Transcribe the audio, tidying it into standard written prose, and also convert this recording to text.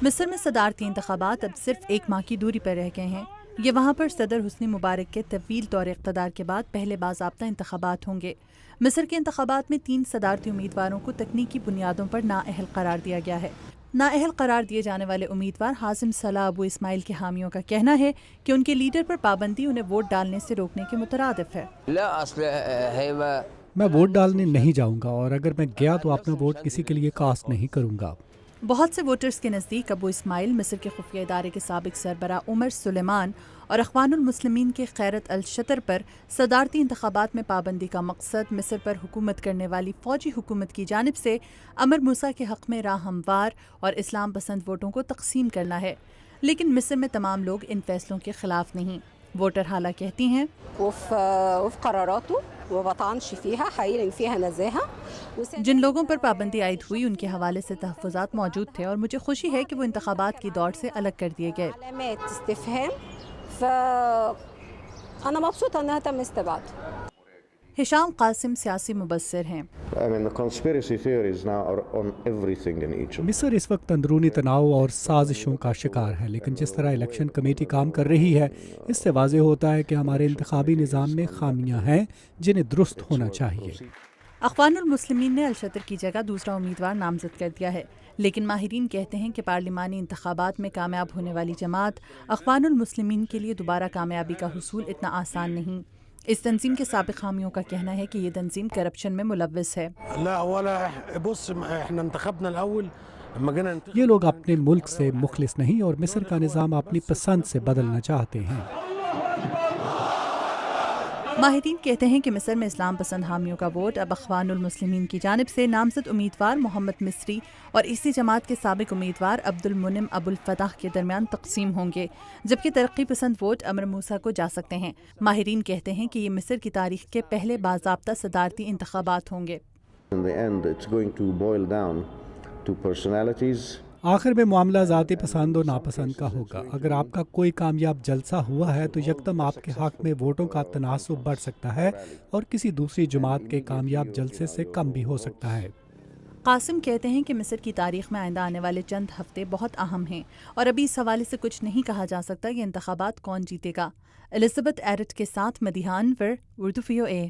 مصر میں صدارتی انتخابات اب صرف ایک ماہ کی دوری پر رہ گئے ہیں۔ یہ وہاں پر صدر حسنی مبارک کے طویل دور اقتدار کے بعد پہلے باضابطہ انتخابات ہوں گے۔ مصر کے انتخابات میں 3 صدارتی امیدواروں کو تکنیکی بنیادوں پر نااہل قرار دیا گیا ہے۔ نااہل قرار دیے جانے والے امیدوار حازم صلاح ابو اسماعیل کے حامیوں کا کہنا ہے کہ ان کے لیڈر پر پابندی انہیں ووٹ ڈالنے سے روکنے کے مترادف ہے۔ میں ووٹ ڈالنے نہیں جاؤں گا، اور اگر میں گیا تو اپنا ووٹ کسی کے لیے کاسٹ نہیں کروں گا۔ بہت سے ووٹرز کے نزدیک ابو اسماعیل مصر کے خفیہ ادارے کے سابق سربراہ عمر سلیمان اور اخوان المسلمین کے خیرت الشطر پر صدارتی انتخابات میں پابندی کا مقصد مصر پر حکومت کرنے والی فوجی حکومت کی جانب سے امر موسیٰ کے حق میں راہ ہموار اور اسلام پسند ووٹوں کو تقسیم کرنا ہے، لیکن مصر میں تمام لوگ ان فیصلوں کے خلاف نہیں۔ ووٹر حالہ کہتی ہیں جن لوگوں پر پابندی عائد ہوئی ان کے حوالے سے تحفظات موجود تھے، اور مجھے خوشی ہے کہ وہ انتخابات کی دوڑ سے الگ کر دیے گئے۔ ہشام قاسم سیاسی مبصر ہیں۔ مصر اس وقت اندرونی تناؤ اور سازشوں کا شکار ہے، لیکن جس طرح الیکشن کمیٹی کام کر رہی ہے اس سے واضح ہوتا ہے کہ ہمارے انتخابی نظام میں خامیاں ہیں جنہیں درست ہونا چاہیے۔ اخوان المسلمین نے الشطر کی جگہ دوسرا امیدوار نامزد کر دیا ہے، لیکن ماہرین کہتے ہیں کہ پارلیمانی انتخابات میں کامیاب ہونے والی جماعت اخوان المسلمین کے لیے دوبارہ کامیابی کا حصول اتنا آسان نہیں۔ اس تنظیم کے سابق حامیوں کا کہنا ہے کہ یہ تنظیم کرپشن میں ملوث ہے۔ یہ لوگ اپنے ملک سے مخلص نہیں اور مصر کا نظام اپنی پسند سے بدلنا چاہتے ہیں۔ ماہرین کہتے ہیں کہ مصر میں اسلام پسند حامیوں کا ووٹ اب اخوان المسلمین کی جانب سے نامزد امیدوار محمد مصری اور اسی جماعت کے سابق امیدوار عبد المنعم ابو الفتح کے درمیان تقسیم ہوں گے، جبکہ ترقی پسند ووٹ امر موسیٰ کو جا سکتے ہیں۔ ماہرین کہتے ہیں کہ یہ مصر کی تاریخ کے پہلے باضابطہ صدارتی انتخابات ہوں گے۔ آخر میں معاملہ ذاتی پسند و ناپسند کا ہوگا۔ اگر آپ کا کوئی کامیاب جلسہ ہوا ہے تو یکدم آپ کے حق میں ووٹوں کا تناسب بڑھ سکتا ہے اور کسی دوسری جماعت کے کامیاب جلسے سے کم بھی ہو سکتا ہے۔ قاسم کہتے ہیں کہ مصر کی تاریخ میں آئندہ آنے والے چند ہفتے بہت اہم ہیں، اور ابھی اس حوالے سے کچھ نہیں کہا جا سکتا یہ انتخابات کون جیتے گا۔ الزبتھ ایرٹ کے ساتھ مدیحہ انور، اردو VOA۔